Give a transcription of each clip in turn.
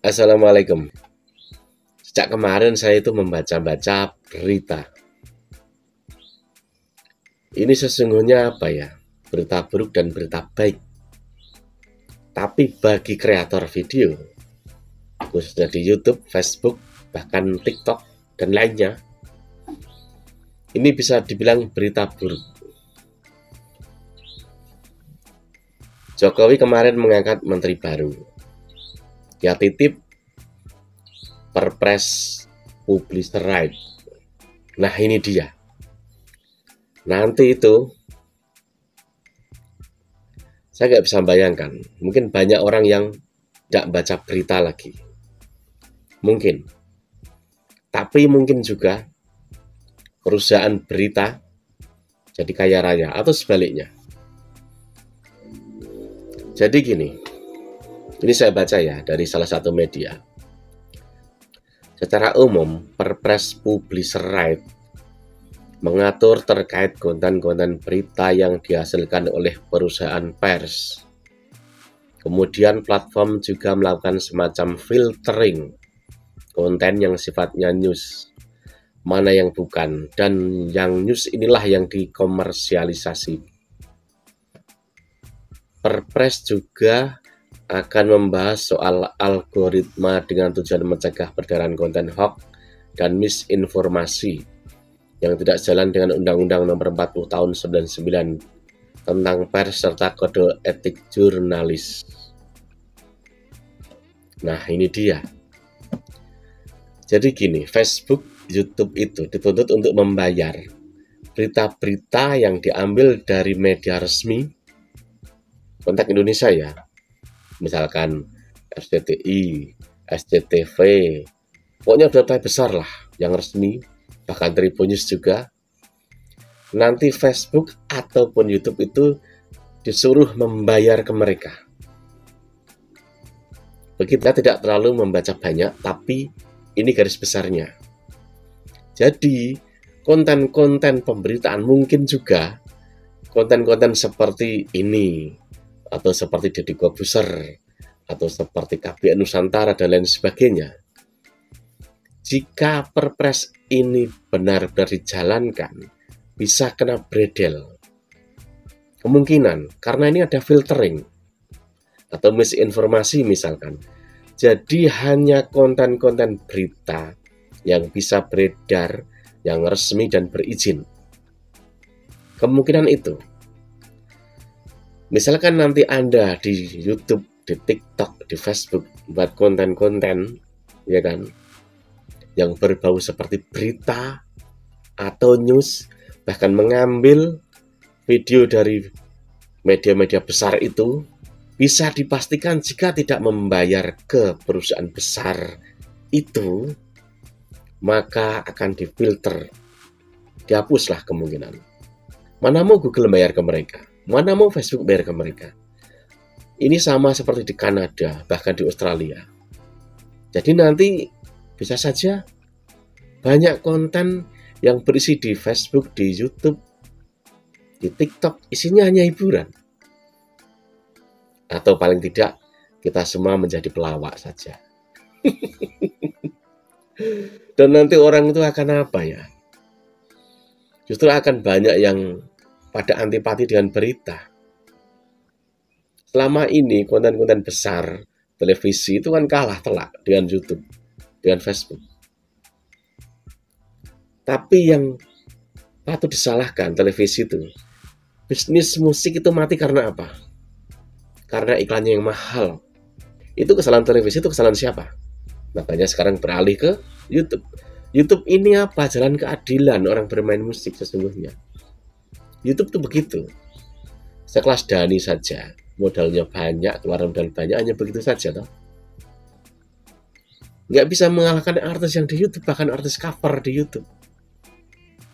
Assalamualaikum. Sejak kemarin saya itu membaca-baca berita. Ini sesungguhnya apa ya? Berita buruk dan berita baik. Tapi bagi kreator video, khususnya di YouTube, Facebook, bahkan TikTok, dan lainnya, ini bisa dibilang berita buruk. Jokowi kemarin mengangkat menteri baru. Dia titip Perpres Publisher Right. Nah ini dia. Nanti itu saya nggak bisa bayangkan. Mungkin banyak orang yang tidak baca berita lagi. Mungkin. Tapi mungkin juga perusahaan berita jadi kaya raya atau sebaliknya. Jadi gini. Ini saya baca ya dari salah satu media. Secara umum, Perpres Publisher Right mengatur terkait konten-konten berita yang dihasilkan oleh perusahaan pers. Kemudian platform juga melakukan semacam filtering konten yang sifatnya news, mana yang bukan, dan yang news inilah yang dikomersialisasi. Perpres juga akan membahas soal algoritma dengan tujuan mencegah peredaran konten hoax dan misinformasi yang tidak sejalan dengan Undang-Undang Nomor 40 Tahun 99 tentang pers serta kode etik jurnalis. Nah, ini dia. Jadi gini, Facebook, YouTube itu dituntut untuk membayar berita-berita yang diambil dari media resmi konteks Indonesia ya. Misalkan RCTI, SCTV, pokoknya berita besar lah yang resmi, bahkan Tribun News juga. Nanti Facebook ataupun YouTube itu disuruh membayar ke mereka. Kita tidak terlalu membaca banyak, tapi ini garis besarnya. Jadi, konten-konten pemberitaan mungkin juga konten-konten seperti ini, atau seperti Deddy Corbuzier, atau seperti KBN Nusantara, dan lain sebagainya. Jika perpres ini benar-benar dijalankan, bisa kena bredel. Kemungkinan, karena ini ada filtering, atau misinformasi misalkan. Jadi hanya konten-konten berita yang bisa beredar, yang resmi dan berizin. Kemungkinan itu. Misalkan nanti Anda di YouTube, di TikTok, di Facebook buat konten-konten, ya kan, yang berbau seperti berita atau news, bahkan mengambil video dari media-media besar itu, bisa dipastikan jika tidak membayar ke perusahaan besar itu, maka akan difilter, dihapuslah kemungkinan. Mana mau Google bayar ke mereka? Mana mau Facebook bayar ke mereka? Ini sama seperti di Kanada, bahkan di Australia. Jadi nanti bisa saja banyak konten yang berisi di Facebook, di YouTube, di TikTok, isinya hanya hiburan. Atau paling tidak, kita semua menjadi pelawak saja. Dan nanti orang itu akan apa ya? Justru akan banyak yang pada antipati dengan berita. Selama ini konten-konten besar televisi itu kan kalah telak dengan YouTube, dengan Facebook. Tapi yang patut disalahkan televisi itu, bisnis musik itu mati karena apa? Karena iklannya yang mahal. Itu kesalahan televisi, itu kesalahan siapa? Makanya sekarang beralih ke YouTube. YouTube ini apa? Jalan keadilan orang bermain musik sesungguhnya. YouTube tuh begitu. Sekelas Dhani saja, modalnya banyak, keluaran modal banyak, hanya begitu saja toh. Nggak bisa mengalahkan artis yang di YouTube, bahkan artis cover di YouTube.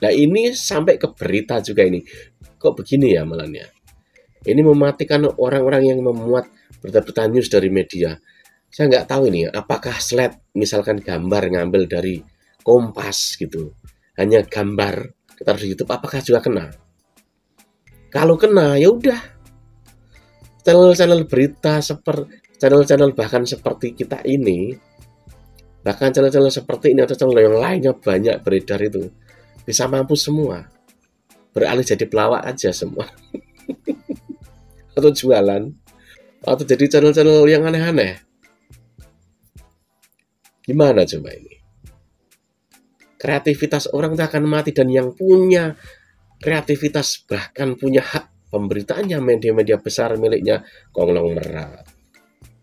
Nah ini sampai ke berita juga ini. Kok begini ya malahnya? Ini mematikan orang-orang yang memuat berita-berita news dari media. Saya nggak tahu ini, apakah slide misalkan gambar ngambil dari Kompas gitu. Hanya gambar, kita di YouTube, apakah juga kena? Kalau kena, ya udah. Channel-channel berita seperti channel-channel bahkan seperti kita ini, bahkan channel-channel seperti ini atau channel yang lainnya banyak beredar itu, bisa mampus semua. Beralih jadi pelawak aja semua. Atau jualan, atau jadi channel-channel yang aneh-aneh. Gimana coba ini? Kreativitas orang itu akan mati, dan yang punya kreativitas bahkan punya hak pemberitaannya media-media besar miliknya konglomerat.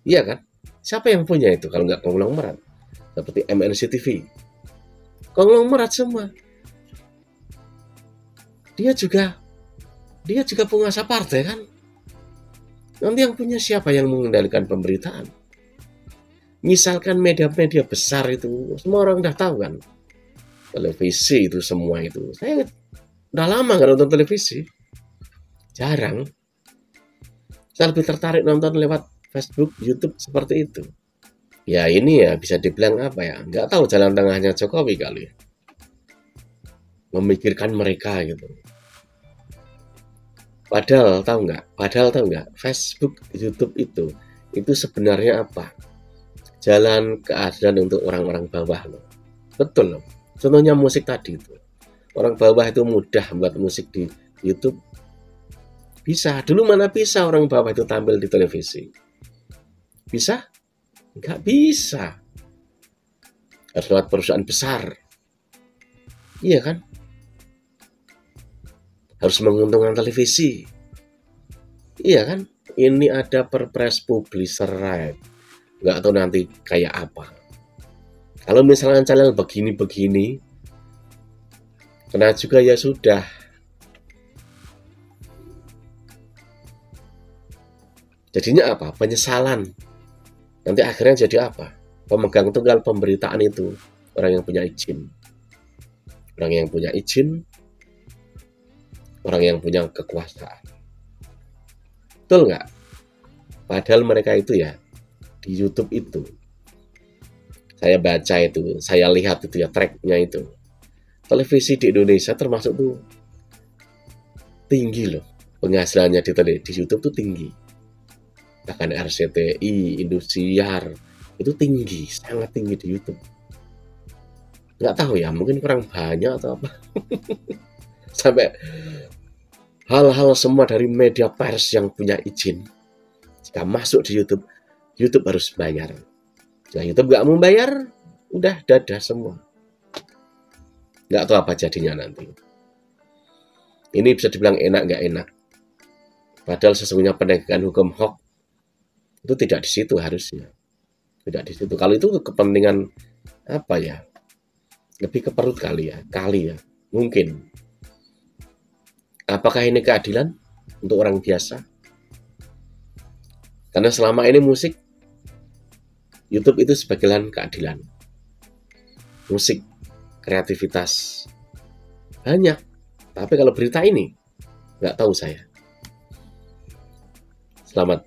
Iya kan? Siapa yang punya itu kalau nggak konglomerat? Seperti MNC TV. Konglomerat semua. Dia juga penguasa partai kan? Nanti yang punya siapa yang mengendalikan pemberitaan? Misalkan media-media besar itu, semua orang udah tahu kan? Televisi itu semua itu. Saya udah lama nggak nonton televisi. Jarang. Saya lebih tertarik nonton lewat Facebook, YouTube seperti itu. Ya ini ya bisa dibilang apa ya? Nggak tahu jalan tengahnya Jokowi kali. Memikirkan mereka gitu. Padahal tahu nggak? Facebook, YouTube itu sebenarnya apa? Jalan keadilan untuk orang-orang bawah loh. Betul loh. Contohnya musik tadi itu. Orang bawah itu mudah buat musik di YouTube. Bisa. Dulu mana bisa orang bawah itu tampil di televisi? Bisa? Nggak bisa. Harus lewat perusahaan besar. Iya kan? Harus menguntungkan televisi. Iya kan? Ini ada Perpres Publisher Right. Nggak tahu nanti kayak apa. Kalau misalnya channel begini-begini, kena juga ya sudah. Jadinya apa? Penyesalan. Nanti akhirnya jadi apa? Pemegang tunggal pemberitaan itu orang yang punya izin. Orang yang punya izin, orang yang punya kekuasaan. Betul nggak? Padahal mereka itu ya, di YouTube itu, saya baca itu, saya lihat itu ya, tracknya itu. Televisi di Indonesia termasuk tuh tinggi loh. Penghasilannya di YouTube tuh tinggi. Bahkan RCTI, Indosiar, itu tinggi, sangat tinggi di YouTube. Nggak tahu ya, mungkin kurang banyak atau apa. Sampai hal-hal semua dari media pers yang punya izin, jika masuk di YouTube, YouTube harus bayar. Nah, YouTube nggak mau bayar, udah dadah semua. Nggak tahu apa jadinya nanti. Ini bisa dibilang enak nggak enak. Padahal sesungguhnya penegakan hukum HOK itu tidak di situ harusnya. Tidak di situ. Kalau itu kepentingan apa ya? Lebih ke perut kali ya. Mungkin. Apakah ini keadilan untuk orang biasa? Karena selama ini musik, YouTube itu sebagai lahan keadilan. Musik, kreativitas, banyak. Tapi kalau berita ini, nggak tahu saya. Selamat.